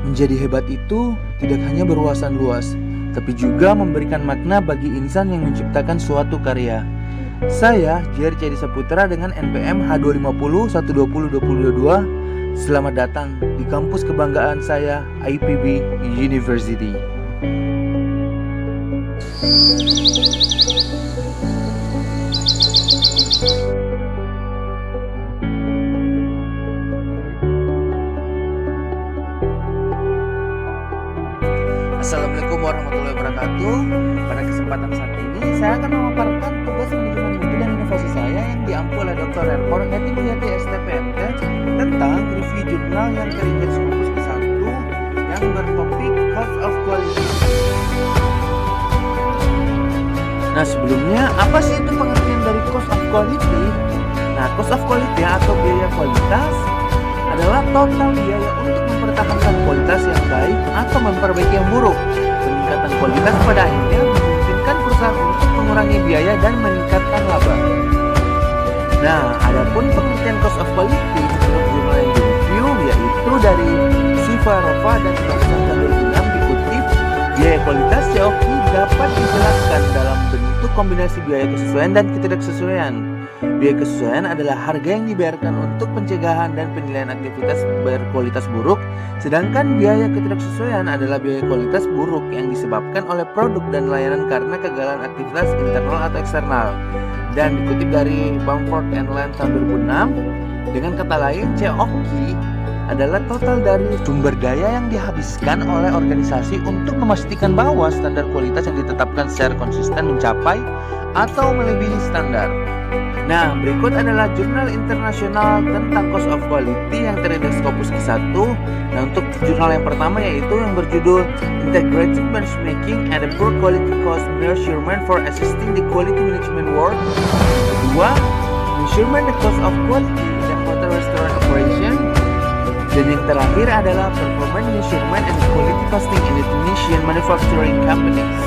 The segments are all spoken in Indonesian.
Menjadi hebat itu tidak hanya berwawasan luas, tapi juga memberikan makna bagi insan yang menciptakan suatu karya. Saya, Jerry Cedi Saputra dengan NPM H250 120 2022. Selamat datang di kampus kebanggaan saya, IPB University. Assalamualaikum warahmatullahi wabarakatuh. Pada kesempatan saat ini, saya akan memaparkan tugas manajemen mutu dan inovasi saya yang diampu oleh Dr. Erkor Heti Mulyati STPMT tentang review jurnal yang terindeks Scopus ke-1 yang bertopik Cost of Quality. Nah, sebelumnya apa sih itu pengertian dari Cost of Quality? Nah, Cost of Quality atau biaya kualitas adalah total biaya untuk mempertahankan kualitas yang baik atau memperbaiki yang buruk. Peningkatan kualitas pada akhirnya memungkinkan perusahaan untuk mengurangi biaya dan meningkatkan laba. Nah, adapun pengertian cost of quality menurut jurnal yang direview yaitu dari Sivarova dan Tahun 2006 dikutip, biaya kualitas COQ dapat dijelaskan dalam bentuk kombinasi biaya kesesuaian dan ketidaksesuaian. Biaya kesesuaian adalah harga yang dibayarkan untuk pencegahan dan penilaian aktivitas berkualitas buruk, sedangkan biaya ketidaksesuaian adalah biaya kualitas buruk yang disebabkan oleh produk dan layanan karena kegagalan aktivitas internal atau eksternal. Dan dikutip dari Bamford and Land tahun 2006, dengan kata lain COQ adalah total dari sumber daya yang dihabiskan oleh organisasi untuk memastikan bahwa standar kualitas yang ditetapkan secara konsisten mencapai atau melebihi standar. Nah, berikut adalah jurnal internasional tentang cost of quality yang terindeks Scopus ke-1. Nah, untuk jurnal yang pertama yaitu yang berjudul Integrated Benchmarking and a Poor Quality Cost Measurement for Assisting the Quality Management Work. Kedua, Measurement the Cost of Quality in the Hotel Restaurant Operation. Dan yang terakhir adalah Performance Measurement and Quality Costing in Indonesian Manufacturing Companies.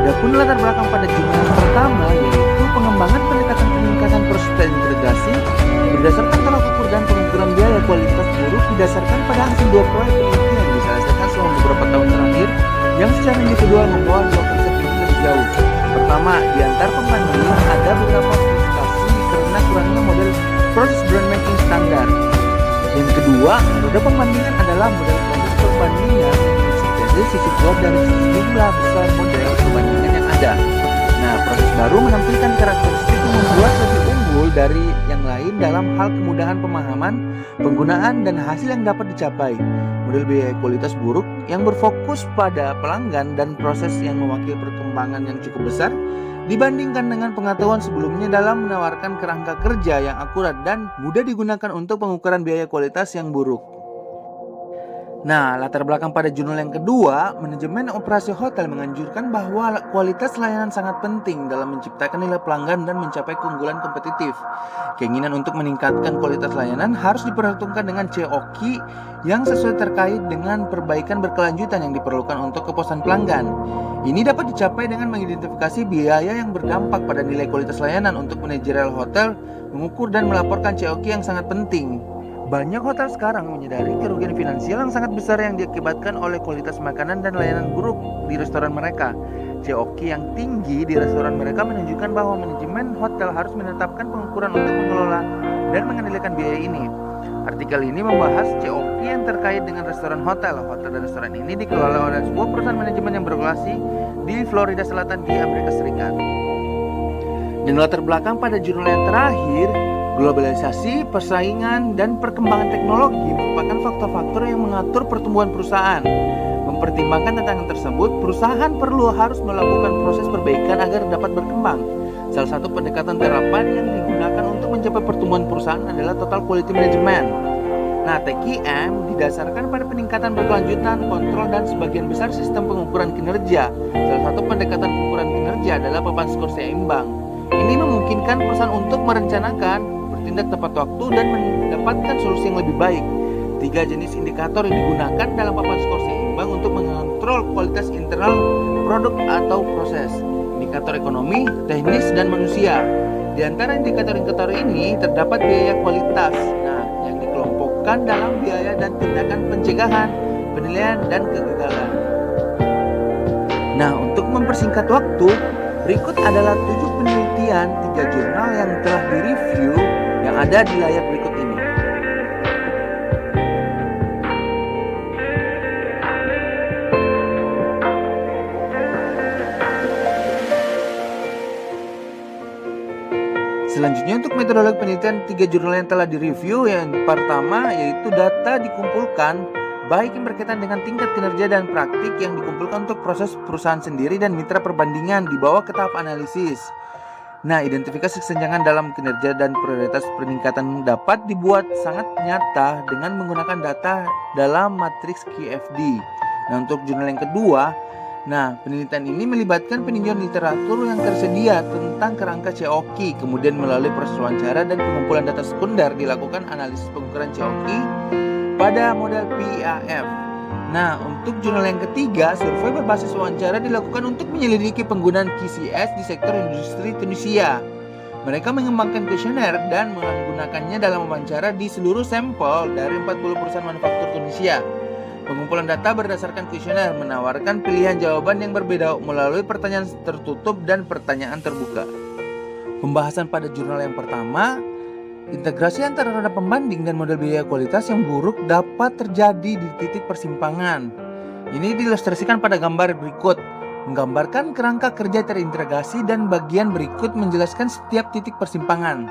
Adapun latar belakang pada jurnal yang pertama yaitu pengembangan pendekatan peningkatan proses integrasi berdasarkan tolak ukur dan pengukuran biaya kualitas buruk didasarkan pada hasil dua proyek penelitian yang diselesaikan selama beberapa tahun terakhir yang secara individual membawa dua konsep ini lebih jauh. Pertama, di antar pembanding ada beberapa frustasi karena kurangnya model proses brand making standar. Yang kedua, metode pembandingan adalah model proses perbandingan sisi kuat dari jumlah besar model perbandingan yang ada. Nah, proses baru menampilkan karakteristik yang membuat lebih unggul dari yang lain dalam hal kemudahan pemahaman, penggunaan, dan hasil yang dapat dicapai. Model biaya kualitas buruk yang berfokus pada pelanggan dan proses yang mewakili perkembangan yang cukup besar dibandingkan dengan pengetahuan sebelumnya dalam menawarkan kerangka kerja yang akurat dan mudah digunakan untuk pengukuran biaya kualitas yang buruk. Nah, latar belakang pada jurnal yang kedua, manajemen operasi hotel menganjurkan bahwa kualitas layanan sangat penting dalam menciptakan nilai pelanggan dan mencapai keunggulan kompetitif. Keinginan untuk meningkatkan kualitas layanan harus diperhitungkan dengan COQ yang sesuai terkait dengan perbaikan berkelanjutan yang diperlukan untuk kepuasan pelanggan. Ini dapat dicapai dengan mengidentifikasi biaya yang berdampak pada nilai kualitas layanan untuk manajerial hotel, mengukur dan melaporkan COQ yang sangat penting. Banyak hotel sekarang menyadari kerugian finansial yang sangat besar yang diakibatkan oleh kualitas makanan dan layanan buruk di restoran mereka. COQ yang tinggi di restoran mereka menunjukkan bahwa manajemen hotel harus menetapkan pengukuran untuk mengelola dan mengendalikan biaya ini. Artikel ini membahas COQ yang terkait dengan restoran hotel. Hotel dan restoran ini dikelola oleh sebuah perusahaan manajemen yang berlokasi di Florida Selatan di Amerika Serikat. Dan latar belakang pada jurnal yang terakhir, globalisasi, persaingan, dan perkembangan teknologi merupakan faktor-faktor yang mengatur pertumbuhan perusahaan. Mempertimbangkan tentang hal tersebut, perusahaan harus melakukan proses perbaikan agar dapat berkembang. Salah satu pendekatan terapan yang digunakan untuk mencapai pertumbuhan perusahaan adalah Total Quality Management. Nah, TQM didasarkan pada peningkatan berkelanjutan, kontrol, dan sebagian besar sistem pengukuran kinerja. Salah satu pendekatan pengukuran kinerja adalah papan skor seimbang. Ini memungkinkan perusahaan untuk merencanakan, bertindak tepat waktu, dan mendapatkan solusi yang lebih baik. 3 jenis indikator yang digunakan dalam papan skor seimbang untuk mengontrol kualitas internal produk atau proses. Indikator ekonomi, teknis, dan manusia. Di antara indikator-indikator ini terdapat biaya kualitas. Nah, yang dikelompokkan diperlukan dalam biaya dan tindakan pencegahan, penilaian, dan kegagalan. Nah, untuk mempersingkat waktu, berikut adalah 7 penelitian 3 jurnal yang telah direview yang ada di layar berikut ini. Selanjutnya untuk metodologi penelitian 3 jurnal yang telah direview, yang pertama yaitu data dikumpulkan baik yang berkaitan dengan tingkat kinerja dan praktik yang dikumpulkan untuk proses perusahaan sendiri dan mitra perbandingan dibawa ke tahap analisis. Nah, identifikasi kesenjangan dalam kinerja dan prioritas peningkatan dapat dibuat sangat nyata dengan menggunakan data dalam matriks QFD. Nah, untuk jurnal yang kedua, penelitian ini melibatkan peninjauan literatur yang tersedia tentang kerangka COQ, kemudian melalui proses wawancara dan pengumpulan data sekunder dilakukan analisis pengukuran COQ pada model PIAF. Nah, untuk jurnal yang ketiga, survei berbasis wawancara dilakukan untuk menyelidiki penggunaan QCS di sektor industri Tunisia. Mereka mengembangkan kuesioner dan menggunakannya dalam wawancara di seluruh sampel dari 40 perusahaan manufaktur Tunisia. Pengumpulan data berdasarkan kuesioner menawarkan pilihan jawaban yang berbeda melalui pertanyaan tertutup dan pertanyaan terbuka. Pembahasan pada jurnal yang pertama, integrasi antara data pembanding dan model biaya kualitas yang buruk dapat terjadi di titik persimpangan. Ini diilustrasikan pada gambar berikut, menggambarkan kerangka kerja terintegrasi dan bagian berikut menjelaskan setiap titik persimpangan.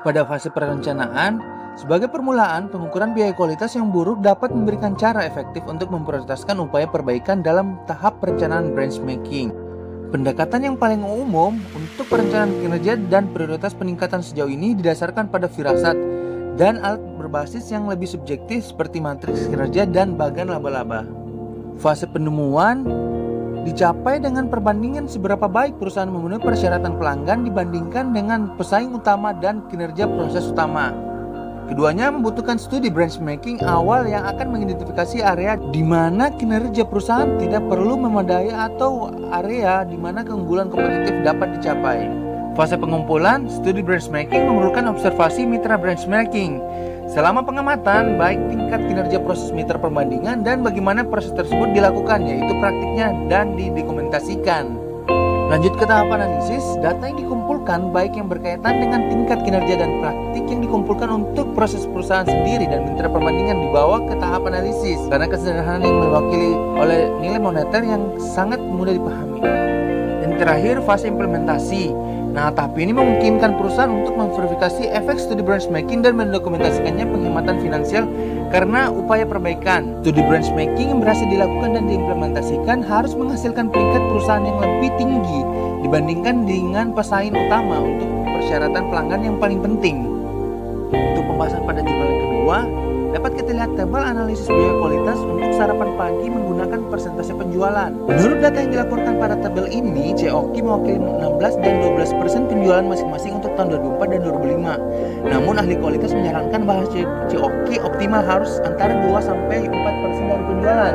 Pada fase perencanaan, sebagai permulaan, pengukuran biaya kualitas yang buruk dapat memberikan cara efektif untuk memprioritaskan upaya perbaikan dalam tahap perencanaan benchmarking. Pendekatan yang paling umum untuk perencanaan kinerja dan prioritas peningkatan sejauh ini didasarkan pada firasat dan alat berbasis yang lebih subjektif seperti matriks kinerja dan bagan laba-laba. Fase penemuan dicapai dengan perbandingan seberapa baik perusahaan memenuhi persyaratan pelanggan dibandingkan dengan pesaing utama dan kinerja proses utama. Keduanya membutuhkan studi benchmarking awal yang akan mengidentifikasi area di mana kinerja perusahaan tidak perlu memadai atau area di mana keunggulan kompetitif dapat dicapai. Fase pengumpulan, studi benchmarking memerlukan observasi mitra benchmarking. Selama pengamatan, baik tingkat kinerja proses mitra perbandingan dan bagaimana proses tersebut dilakukan, yaitu praktiknya dan didokumentasikan. Lanjut ke tahap analisis, data yang dikumpulkan baik yang berkaitan dengan tingkat kinerja dan praktik yang dikumpulkan untuk proses perusahaan sendiri dan mitra perbandingan dibawa ke tahap analisis karena kesederhanaan yang diwakili oleh nilai moneter yang sangat mudah dipahami. Dan terakhir, fase implementasi. Nah, tahap ini memungkinkan perusahaan untuk memverifikasi efek studi benchmarking dan mendokumentasikannya penghematan finansial karena upaya perbaikan. Studi benchmarking yang berhasil dilakukan dan diimplementasikan harus menghasilkan peringkat perusahaan yang lebih tinggi dibandingkan dengan pesaing utama untuk persyaratan pelanggan yang paling penting. Untuk pembahasan pada jurnal yang kedua, dapat kita lihat tabel analisis biaya kualitas untuk sarapan pagi menggunakan persentase penjualan. Menurut data yang dilaporkan pada tabel ini, COQ mewakili 16 dan 12% penjualan masing-masing untuk tahun 2004 dan 2005. Namun ahli kualitas menyarankan bahwa COQ optimal harus antara 2-4% dari penjualan.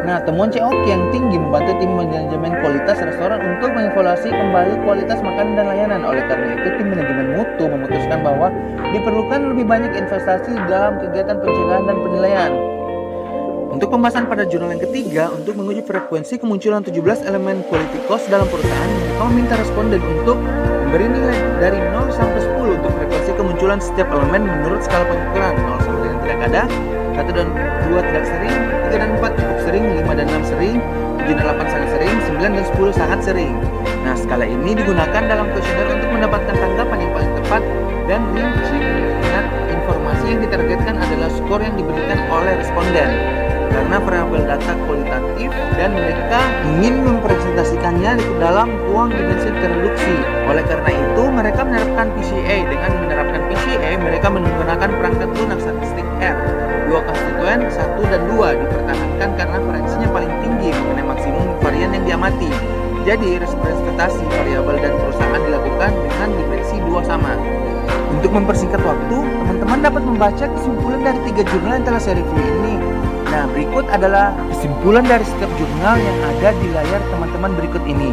Nah, temuan COQ yang tinggi membantu tim manajemen kualitas restoran untuk mengevaluasi kembali kualitas makanan dan layanan. Oleh karena itu, tim manajemen mutu memutuskan bahwa diperlukan lebih banyak investasi dalam kegiatan pencegahan dan penilaian. Untuk pembahasan pada jurnal yang ketiga, untuk menguji frekuensi kemunculan 17 elemen quality cost dalam perusahaan, mereka meminta responden untuk memberi nilai dari 0 sampai 10 untuk frekuensi kemunculan setiap elemen menurut skala pengukuran. 0 sampai dengan tidak ada, 1 dan 2 tidak sering, 3 dan 4 cukup sering, 5 dan 6 sering, 7 dan 8 sangat sering, 9 dan 10 sangat sering. Nah, skala ini digunakan dalam kuesioner untuk mendapatkan tanggapan yang paling tepat dan rinci. Ingat, informasi yang ditargetkan adalah skor yang diberikan oleh responden karena variabel data kualitatif dan mereka ingin mempresentasikannya di dalam ruang dimensi tereduksi. Oleh karena itu, mereka menerapkan PCA. Dengan menerapkan PCA, mereka menggunakan perangkat lunak statistik R. Dua konstituen, 1 dan 2 dipertahankan karena variansinya paling tinggi mengenai maksimum varian yang diamati. Jadi, representasi variabel dan perusahaan dilakukan dengan dimensi 2 sama. Untuk mempersingkat waktu, teman-teman dapat membaca kesimpulan dari 3 jurnal yang telah saya review ini. Nah, berikut adalah kesimpulan dari setiap jurnal yang ada di layar teman-teman berikut ini.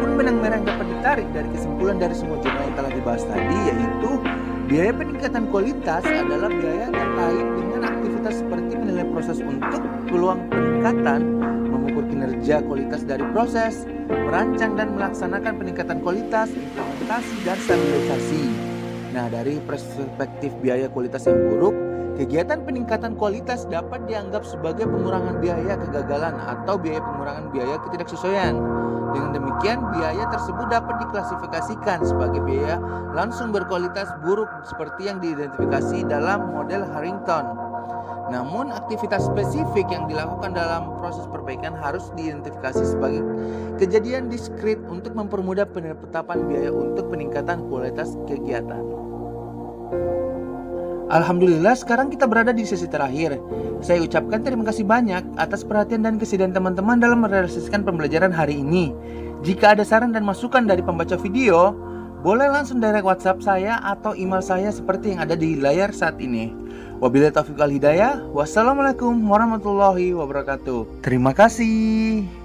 Adapun benang merah yang dapat ditarik dari kesimpulan dari semua jurnal yang telah dibahas tadi, yaitu biaya peningkatan kualitas adalah biaya terkait dengan aktivitas seperti menilai proses untuk peluang peningkatan, mengukur kinerja kualitas dari proses, merancang dan melaksanakan peningkatan kualitas, implementasi dan stabilisasi. Nah, dari perspektif biaya kualitas yang buruk, kegiatan peningkatan kualitas dapat dianggap sebagai pengurangan biaya kegagalan atau pengurangan biaya ketidaksesuaian. Dengan demikian, biaya tersebut dapat diklasifikasikan sebagai biaya langsung berkualitas buruk seperti yang diidentifikasi dalam model Harrington. Namun, aktivitas spesifik yang dilakukan dalam proses perbaikan harus diidentifikasi sebagai kejadian diskrit untuk mempermudah penetapan biaya untuk peningkatan kualitas kegiatan. Alhamdulillah, sekarang kita berada di sesi terakhir. Saya ucapkan terima kasih banyak atas perhatian dan kesediaan teman-teman dalam merealisasikan pembelajaran hari ini. Jika ada saran dan masukan dari pembaca video, boleh langsung direct WhatsApp saya atau email saya seperti yang ada di layar saat ini. Wabillahi taufiq wal hidayah. Wassalamualaikum warahmatullahi wabarakatuh. Terima kasih.